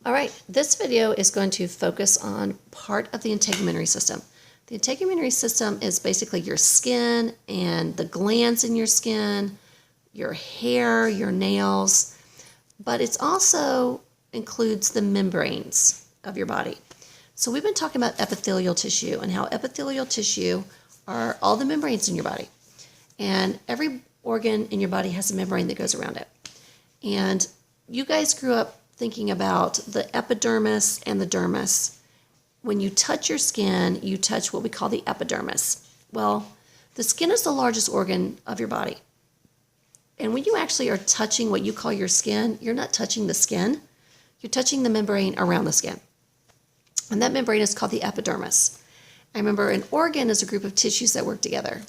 All right, this video is going to focus on part of the integumentary system. The integumentary system is basically your skin and the glands in your skin, your hair, your nails, but it also includes the membranes of your body. So we've been talking about epithelial tissue and how epithelial tissue are all the membranes in your body. And every organ in your body has a membrane that goes around it. And you guys grew up thinking about the epidermis and the dermis. When you touch your skin, you touch what we call the epidermis. Well, the skin is the largest organ of your body. And when you actually are touching what you call your skin, you're not touching the skin, you're touching the membrane around the skin. And that membrane is called the epidermis. And remember, an organ is a group of tissues that work together.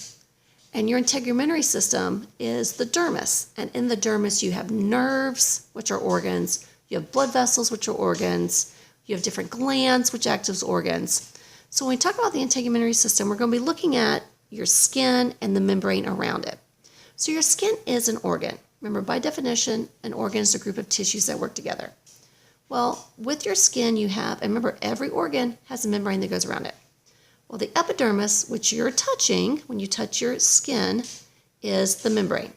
And your integumentary system is the dermis. And in the dermis, you have nerves, which are organs. You have blood vessels, which are organs. You have different glands, which act as organs. So when we talk about the integumentary system, we're going to be looking at your skin and the membrane around it. So your skin is an organ. Remember, by definition, an organ is a group of tissues that work together. Well, with your skin, you have, and remember, every organ has a membrane that goes around it. Well, the epidermis, which you're touching when you touch your skin, is the membrane.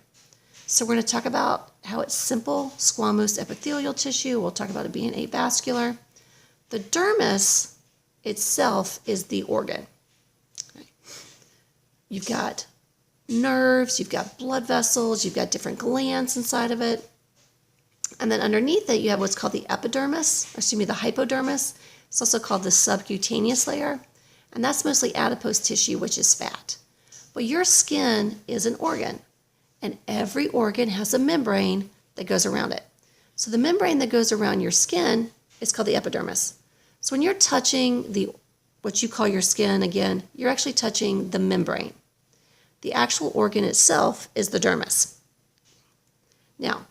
So we're going to talk about how it's simple squamous epithelial tissue. We'll talk about it being avascular. The dermis itself is the organ. You've got nerves, you've got blood vessels, you've got different glands inside of it. And then underneath it, you have what's called the epidermis, or excuse me, the hypodermis. It's also called the subcutaneous layer. And that's mostly adipose tissue, which is fat. But your skin is an organ, and every organ has a membrane that goes around it. So the membrane that goes around your skin is called the epidermis. So when you're touching what you call your skin, again, you're actually touching the membrane. The actual organ itself is the dermis. Now,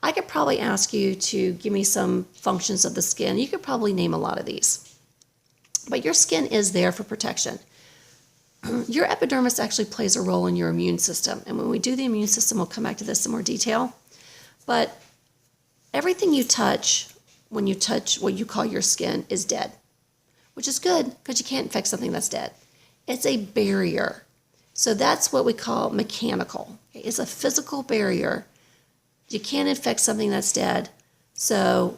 I could probably ask you to give me some functions of the skin. You could probably name a lot of these. But your skin is there for protection. Your epidermis actually plays a role in your immune system. And when we do the immune system, we'll come back to this in more detail. But everything you touch, when you touch what you call your skin, is dead. Which is good, because you can't infect something that's dead. It's a barrier. So that's what we call mechanical. It's a physical barrier. You can't infect something that's dead. So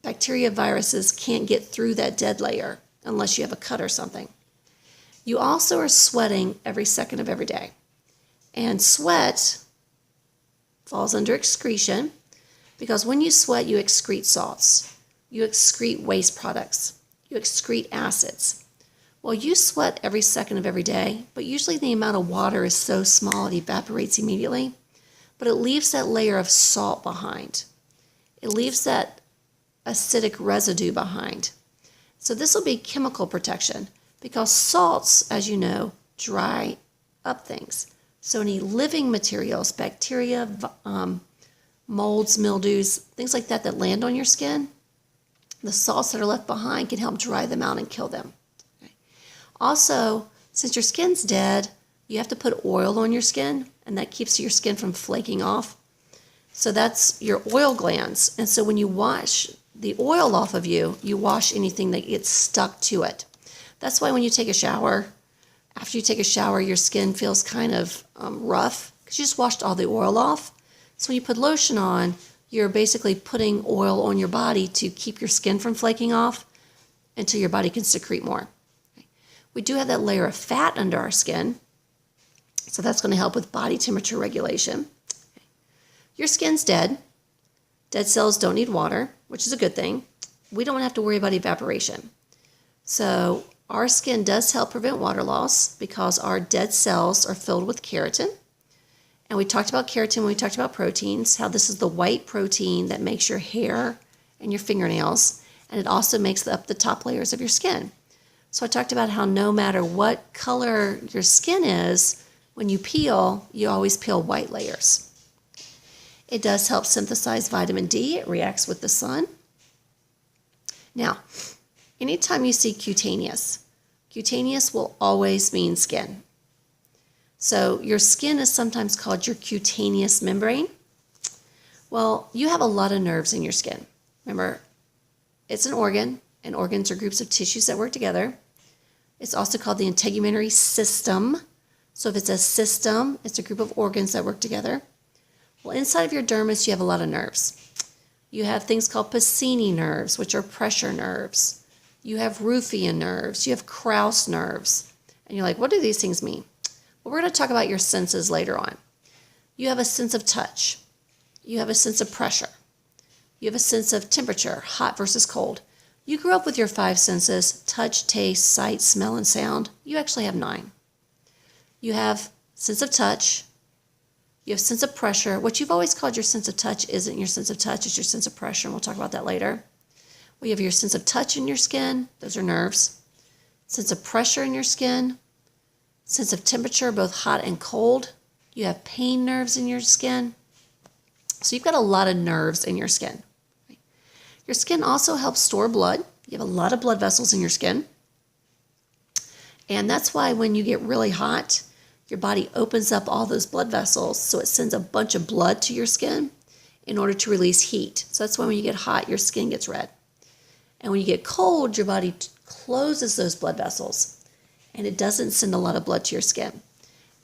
bacteria, viruses can't get through that dead layer unless you have a cut or something. You also are sweating every second of every day. And sweat falls under excretion because when you sweat, you excrete salts. You excrete waste products. You excrete acids. Well, you sweat every second of every day, but usually the amount of water is so small it evaporates immediately, but it leaves that layer of salt behind. It leaves that acidic residue behind. So this will be chemical protection because salts, as you know, dry up things. So any living materials, bacteria, molds, mildews, things like that that land on your skin, the salts that are left behind can help dry them out and kill them. Okay. Also, since your skin's dead, you have to put oil on your skin, and that keeps your skin from flaking off. So that's your oil glands. And so when you wash the oil off of you, you wash anything that gets stuck to it. That's why when you take a shower, after you take a shower, your skin feels kind of rough because you just washed all the oil off. So when you put lotion on, you're basically putting oil on your body to keep your skin from flaking off until your body can secrete more. Okay. We do have that layer of fat under our skin, so that's going to help with body temperature regulation. Okay. Your skin's dead. Dead cells don't need water, which is a good thing. We don't have to worry about evaporation. So our skin does help prevent water loss because our dead cells are filled with keratin. And we talked about keratin when we talked about proteins, how this is the white protein that makes your hair and your fingernails, and it also makes up the top layers of your skin. So I talked about how no matter what color your skin is, when you peel, you always peel white layers. It does help synthesize vitamin D. It reacts with the sun. Now, anytime you see cutaneous will always mean skin. So your skin is sometimes called your cutaneous membrane. Well, you have a lot of nerves in your skin. Remember, it's an organ, and organs are groups of tissues that work together. It's also called the integumentary system. So if it's a system, it's a group of organs that work together. Well, inside of your dermis, you have a lot of nerves. You have things called Pacini nerves, which are pressure nerves. You have Rufian nerves. You have Krauss nerves. And you're like, what do these things mean? Well, we're going to talk about your senses later on. You have a sense of touch. You have a sense of pressure. You have a sense of temperature, hot versus cold. You grew up with your 5 senses: touch, taste, sight, smell, and sound. You actually have 9. You have sense of touch. You have sense of pressure. What you've always called your sense of touch isn't your sense of touch, it's your sense of pressure, and we'll talk about that later. We have your sense of touch in your skin. Those are nerves. Sense of pressure in your skin. Sense of temperature, both hot and cold. You have pain nerves in your skin. So you've got a lot of nerves in your skin. Your skin also helps store blood. You have a lot of blood vessels in your skin. And that's why when you get really hot, your body opens up all those blood vessels, so it sends a bunch of blood to your skin in order to release heat. So that's why when you get hot, your skin gets red. And when you get cold, your body closes those blood vessels, and it doesn't send a lot of blood to your skin.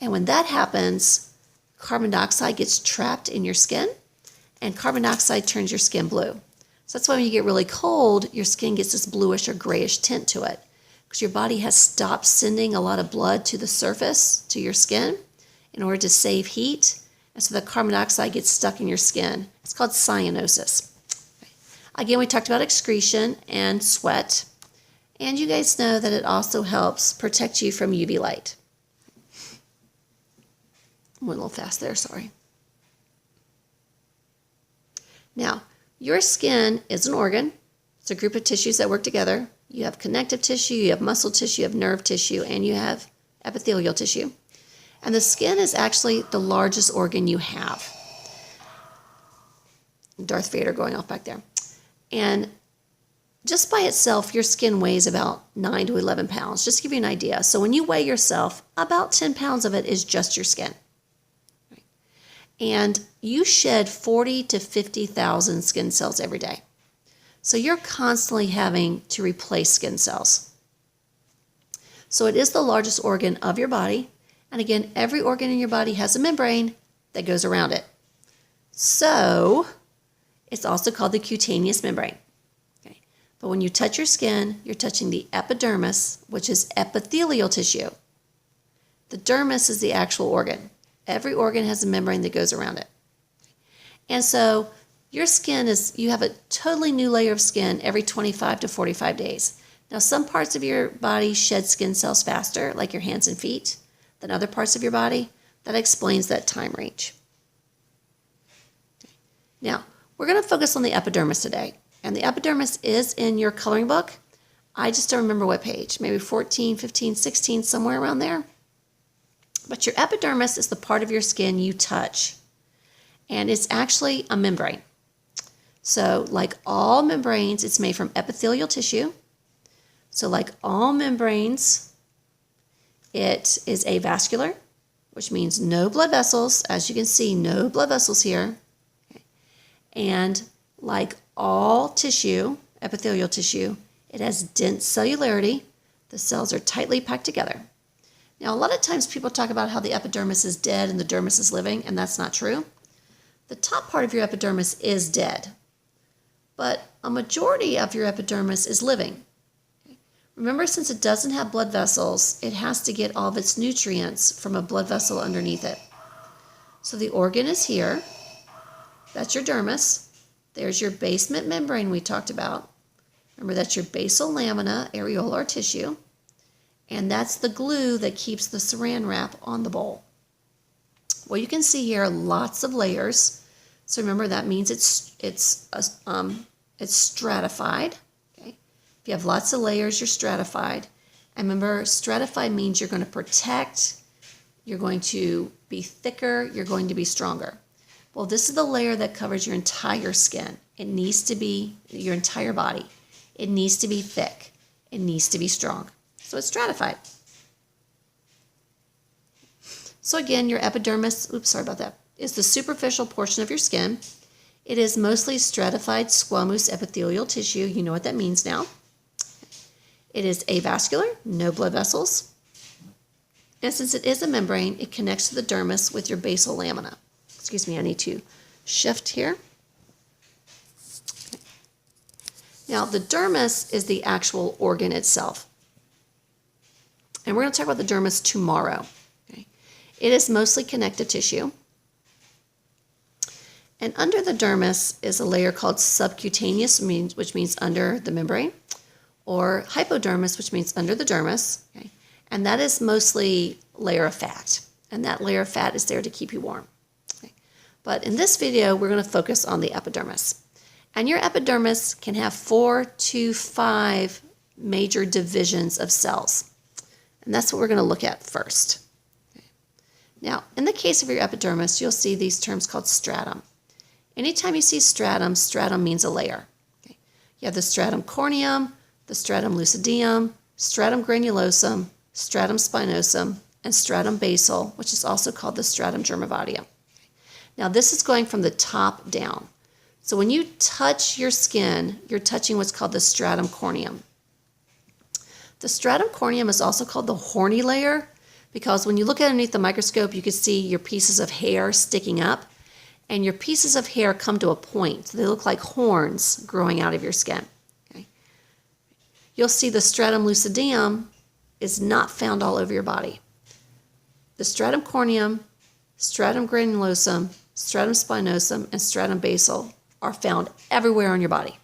And when that happens, carbon dioxide gets trapped in your skin, and carbon dioxide turns your skin blue. So that's why when you get really cold, your skin gets this bluish or grayish tint to it, because your body has stopped sending a lot of blood to the surface, to your skin, in order to save heat. And so the carbon dioxide gets stuck in your skin. It's called cyanosis. Again, we talked about excretion and sweat. And you guys know that it also helps protect you from UV light. I went a little fast there, sorry. Now, your skin is an organ. It's a group of tissues that work together. You have connective tissue, you have muscle tissue, you have nerve tissue, and you have epithelial tissue. And the skin is actually the largest organ you have. Darth Vader going off back there. And just by itself, your skin weighs about 9 to 11 pounds, just to give you an idea. So when you weigh yourself, about 10 pounds of it is just your skin. Right? And you shed 40 to 50,000 skin cells every day. So you're constantly having to replace skin cells. So it is the largest organ of your body. And again, every organ in your body has a membrane that goes around it. So it's also called the cutaneous membrane. Okay. But when you touch your skin, you're touching the epidermis, which is epithelial tissue. The dermis is the actual organ. Every organ has a membrane that goes around it. And so your skin is, you have a totally new layer of skin every 25 to 45 days. Now, some parts of your body shed skin cells faster, like your hands and feet, than other parts of your body. That explains that time range. Now, we're going to focus on the epidermis today. And the epidermis is in your coloring book. I just don't remember what page, maybe 14, 15, 16, somewhere around there. But your epidermis is the part of your skin you touch. And it's actually a membrane. So like all membranes, it's made from epithelial tissue. So like all membranes, it is avascular, which means no blood vessels. As you can see, no blood vessels here. Okay. And like all tissue, epithelial tissue, it has dense cellularity. The cells are tightly packed together. Now, a lot of times people talk about how the epidermis is dead and the dermis is living, and that's not true. The top part of your epidermis is dead, but a majority of your epidermis is living. Remember, since it doesn't have blood vessels, it has to get all of its nutrients from a blood vessel underneath it. So the organ is here. That's your dermis. There's your basement membrane we talked about. Remember, that's your basal lamina, areolar tissue. And that's the glue that keeps the saran wrap on the bowl. Well, you can see here lots of layers. So remember, that means it's stratified. Okay? If you have lots of layers, you're stratified. And remember, stratified means you're going to protect, you're going to be thicker, you're going to be stronger. Well, this is the layer that covers your entire skin. It needs to be your entire body. It needs to be thick. It needs to be strong. So it's stratified. So again, your epidermis, is the superficial portion of your skin. It is mostly stratified squamous epithelial tissue. You know what that means now. It is avascular, no blood vessels. And since it is a membrane, it connects to the dermis with your basal lamina. Excuse me, I need to shift here. Now, the dermis is the actual organ itself. And we're going to talk about the dermis tomorrow. Okay? It is mostly connective tissue. And under the dermis is a layer called subcutaneous, which means under the membrane, or hypodermis, which means under the dermis. Okay? And that is mostly a layer of fat. And that layer of fat is there to keep you warm. Okay? But in this video, we're going to focus on the epidermis. And your epidermis can have 4 to 5 major divisions of cells. And that's what we're going to look at first. Okay. Now, in the case of your epidermis, you'll see these terms called stratum. Anytime you see stratum, stratum means a layer. Okay. You have the stratum corneum, the stratum lucidium, stratum granulosum, stratum spinosum, and stratum basal, which is also called the stratum germovatium. Okay. Now, this is going from the top down. So when you touch your skin, you're touching what's called the stratum corneum. The stratum corneum is also called the horny layer because when you look underneath the microscope, you can see your pieces of hair sticking up, and your pieces of hair come to a point. So they look like horns growing out of your skin. Okay? You'll see the stratum lucidium is not found all over your body. The stratum corneum, stratum granulosum, stratum spinosum, and stratum basal are found everywhere on your body.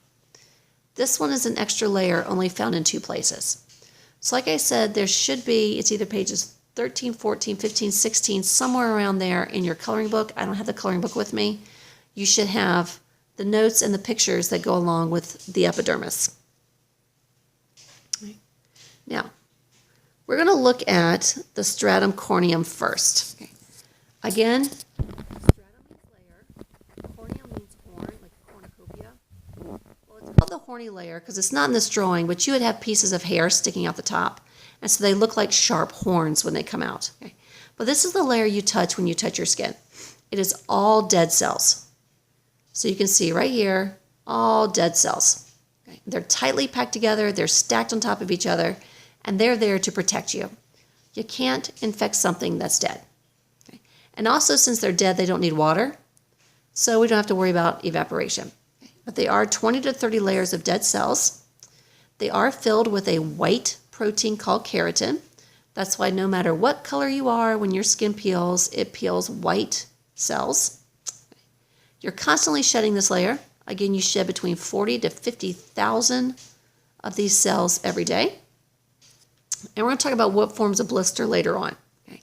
This one is an extra layer only found in 2 places. So like I said, there should be, it's either pages 13, 14, 15, 16, somewhere around there in your coloring book. I don't have the coloring book with me. You should have the notes and the pictures that go along with the epidermis. Now, we're going to look at the stratum corneum first. Okay. Again, stratum means layer. Corneum means horn, like cornucopia. Well, it's called the horny layer because it's not in this drawing, but you would have pieces of hair sticking out the top. And so they look like sharp horns when they come out. Okay. But this is the layer you touch when you touch your skin. It is all dead cells. So you can see right here, all dead cells. Okay. They're tightly packed together, they're stacked on top of each other, and they're there to protect you. You can't infect something that's dead. Okay. And also, since they're dead, they don't need water, so we don't have to worry about evaporation. Okay. But they are 20 to 30 layers of dead cells. They are filled with a white protein called keratin. That's why no matter what color you are, when your skin peels, it peels white cells. You're constantly shedding this layer. Again, you shed between 40 to 50,000 of these cells every day. And we're going to talk about what forms a blister later on. Okay?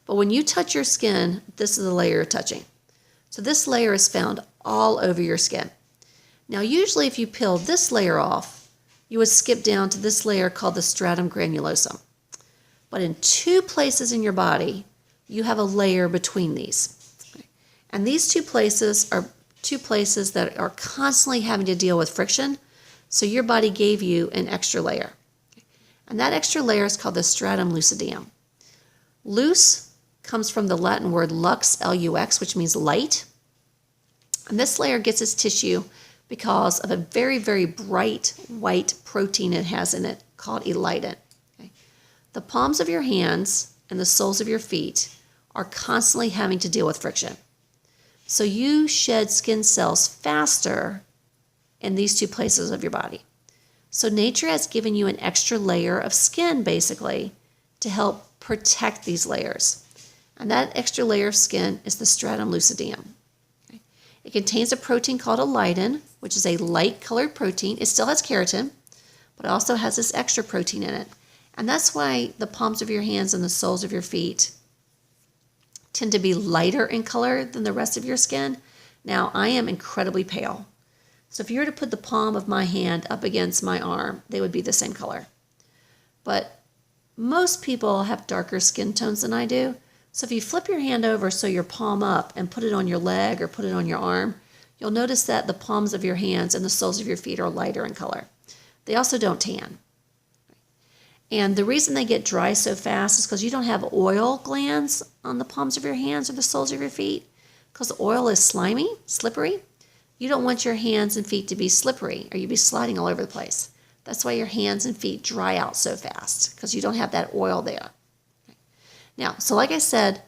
But when you touch your skin, this is the layer you're touching. So this layer is found all over your skin. Now, usually if you peel this layer off, you would skip down to this layer called the stratum granulosum. But in 2 places in your body, you have a layer between these. Okay? And these 2 places are 2 places that are constantly having to deal with friction, so your body gave you an extra layer. Okay? And that extra layer is called the stratum lucidium. Lux comes from the Latin word lux, L-U-X, which means light. And this layer gets its tissue because of a very, very bright white protein it has in it called elidin. Okay? The palms of your hands and the soles of your feet are constantly having to deal with friction. So you shed skin cells faster in these 2 places of your body. So nature has given you an extra layer of skin, basically, to help protect these layers. And that extra layer of skin is the stratum lucidium. It contains a protein called elidin, which is a light-colored protein. It still has keratin, but it also has this extra protein in it. And that's why the palms of your hands and the soles of your feet tend to be lighter in color than the rest of your skin. Now, I am incredibly pale. So if you were to put the palm of my hand up against my arm, they would be the same color. But most people have darker skin tones than I do. So if you flip your hand over so your palm up and put it on your leg or put it on your arm, you'll notice that the palms of your hands and the soles of your feet are lighter in color. They also don't tan. And the reason they get dry so fast is because you don't have oil glands on the palms of your hands or the soles of your feet, because oil is slimy, slippery. You don't want your hands and feet to be slippery or you'd be sliding all over the place. That's why your hands and feet dry out so fast, because you don't have that oil there. Now, so like I said,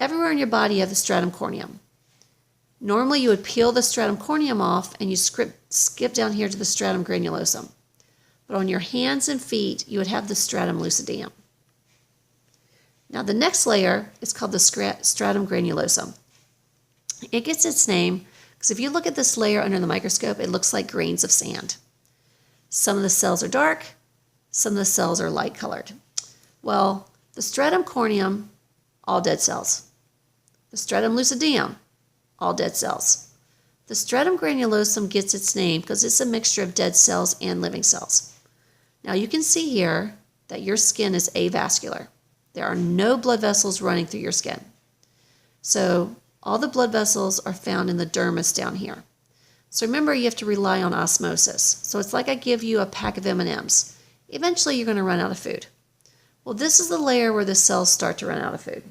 everywhere in your body you have the stratum corneum. Normally you would peel the stratum corneum off and you skip down here to the stratum granulosum. But on your hands and feet, you would have the stratum lucidum. Now the next layer is called the stratum granulosum. It gets its name because if you look at this layer under the microscope, it looks like grains of sand. Some of the cells are dark, some of the cells are light colored. Well, the stratum corneum, all dead cells. The stratum lucidum, all dead cells. The stratum granulosum gets its name because it's a mixture of dead cells and living cells. Now you can see here that your skin is avascular. There are no blood vessels running through your skin. So all the blood vessels are found in the dermis down here. So remember, you have to rely on osmosis. So it's like I give you a pack of M&Ms. Eventually you're going to run out of food. Well, this is the layer where the cells start to run out of food.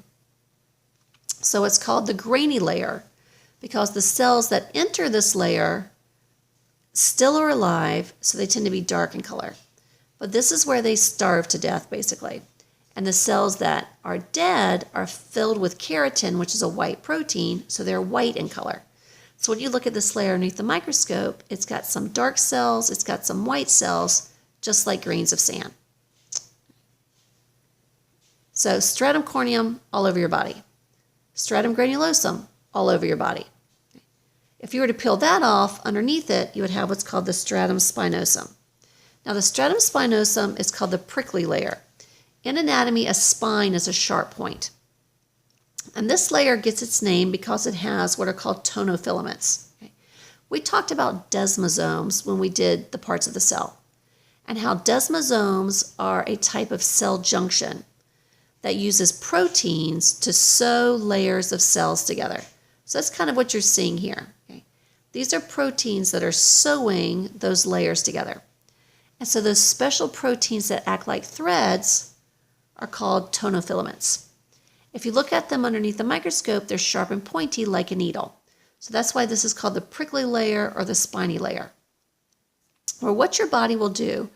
So it's called the grainy layer because the cells that enter this layer still are alive, so they tend to be dark in color. But this is where they starve to death, basically. And the cells that are dead are filled with keratin, which is a white protein, so they're white in color. So when you look at this layer underneath the microscope, it's got some dark cells, it's got some white cells, just like grains of sand. So stratum corneum, all over your body. Stratum granulosum, all over your body. If you were to peel that off, underneath it, you would have what's called the stratum spinosum. Now the stratum spinosum is called the prickly layer. In anatomy, a spine is a sharp point. And this layer gets its name because it has what are called tonofilaments. We talked about desmosomes when we did the parts of the cell, and how desmosomes are a type of cell junction that uses proteins to sew layers of cells together. So that's kind of what you're seeing here. These are proteins that are sewing those layers together. And so those special proteins that act like threads are called tonofilaments. If you look at them underneath the microscope, they're sharp and pointy like a needle. So that's why this is called the prickly layer or the spiny layer. Or what your body will do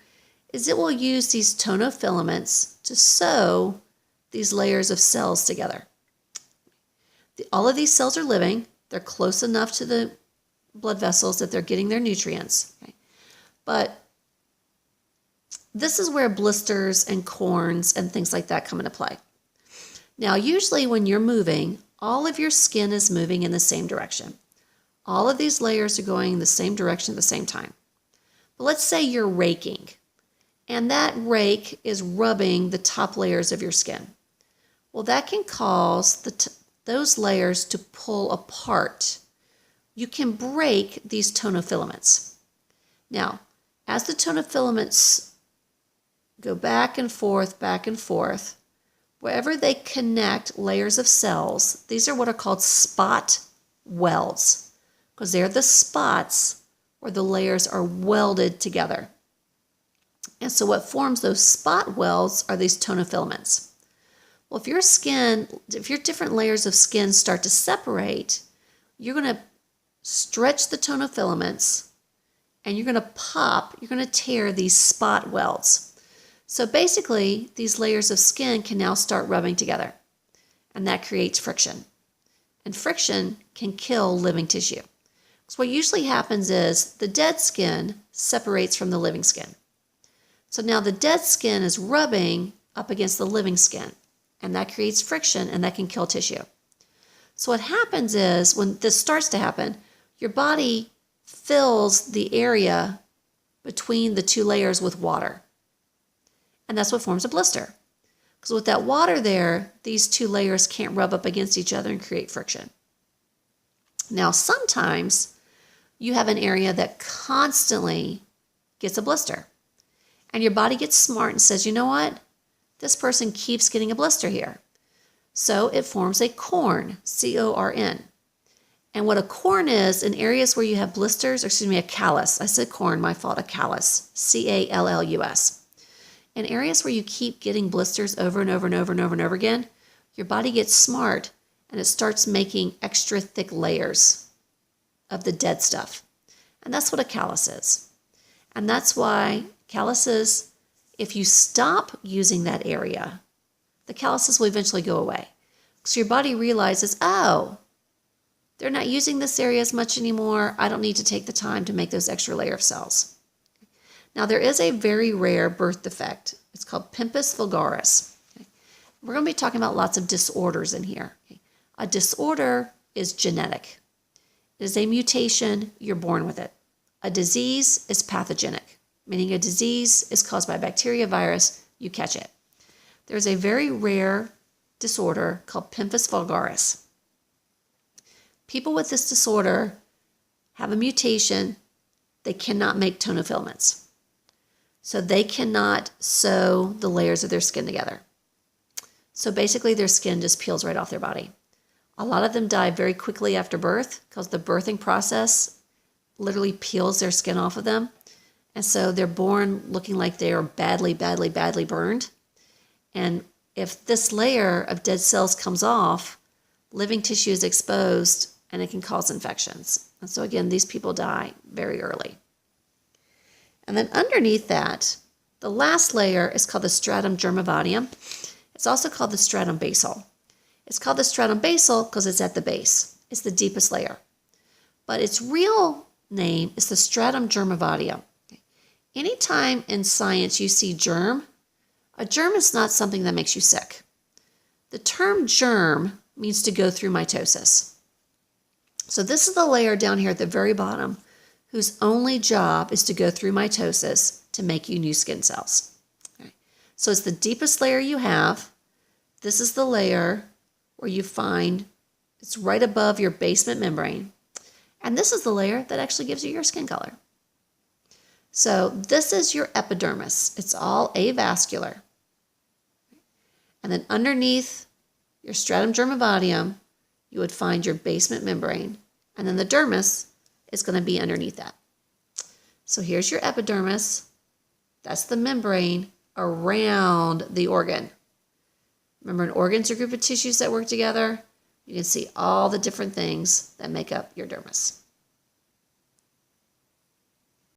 is it will use these tonofilaments to sew these layers of cells together. All of these cells are living. They're close enough to the blood vessels that they're getting their nutrients. But this is where blisters and corns and things like that come into play. Now, usually when you're moving, all of your skin is moving in the same direction. All of these layers are going in the same direction at the same time. But let's say you're raking, and that rake is rubbing the top layers of your skin. Well, that can cause those layers to pull apart. You can break these tonofilaments. Now, as the tonofilaments go back and forth, wherever they connect layers of cells, these are what are called spot welds, because they're the spots where the layers are welded together. And so what forms those spot welds are these tonofilaments. Well, if your different layers of skin start to separate, you're going to stretch the tonofilaments and you're going to tear these spot welds. So basically, these layers of skin can now start rubbing together, and that creates friction. And friction can kill living tissue. So what usually happens is the dead skin separates from the living skin. So now the dead skin is rubbing up against the living skin, and that creates friction, and that can kill tissue. So what happens is, when this starts to happen, your body fills the area between the two layers with water. And that's what forms a blister. Because with that water there, these two layers can't rub up against each other and create friction. Now, sometimes you have an area that constantly gets a blister. And your body gets smart and says, you know what? This person keeps getting a blister here. So it forms a corn, C-O-R-N. And what a corn is, in areas where you have blisters, a callus. I said corn, my fault, a callus, C-A-L-L-U-S. In areas where you keep getting blisters over and over and over and over and over again, your body gets smart and it starts making extra thick layers of the dead stuff. And that's what a callus is. And that's why calluses, if you stop using that area, the calluses will eventually go away. So your body realizes, oh, they're not using this area as much anymore. I don't need to take the time to make those extra layer of cells. Now, there is a very rare birth defect. It's called pimpus vulgaris. We're going to be talking about lots of disorders in here. A disorder is genetic. It is a mutation. You're born with it. A disease is pathogenic, meaning a disease is caused by a bacteria, virus, you catch it. There's a very rare disorder called pimpus vulgaris. People with this disorder have a mutation. They cannot make tonofilaments. So they cannot sew the layers of their skin together. So basically their skin just peels right off their body. A lot of them die very quickly after birth because the birthing process literally peels their skin off of them. And so they're born looking like they are badly, badly, badly burned. And if this layer of dead cells comes off, living tissue is exposed and it can cause infections. And so again, these people die very early. And then underneath that, the last layer is called the stratum germovadium. It's also called the stratum basal. It's called the stratum basal because it's at the base. It's the deepest layer. But its real name is the stratum germovadium. Anytime in science you see germ, a germ is not something that makes you sick. The term germ means to go through mitosis. So this is the layer down here at the very bottom whose only job is to go through mitosis to make you new skin cells. Okay. So it's the deepest layer you have. This is the layer where you find it's right above your basement membrane. And this is the layer that actually gives you your skin color. So this is your epidermis. It's all avascular. And then underneath your stratum germovadium, you would find your basement membrane. And then the dermis is going to be underneath that. So here's your epidermis. That's the membrane around the organ. Remember, an organ's a group of tissues that work together. You can see all the different things that make up your dermis.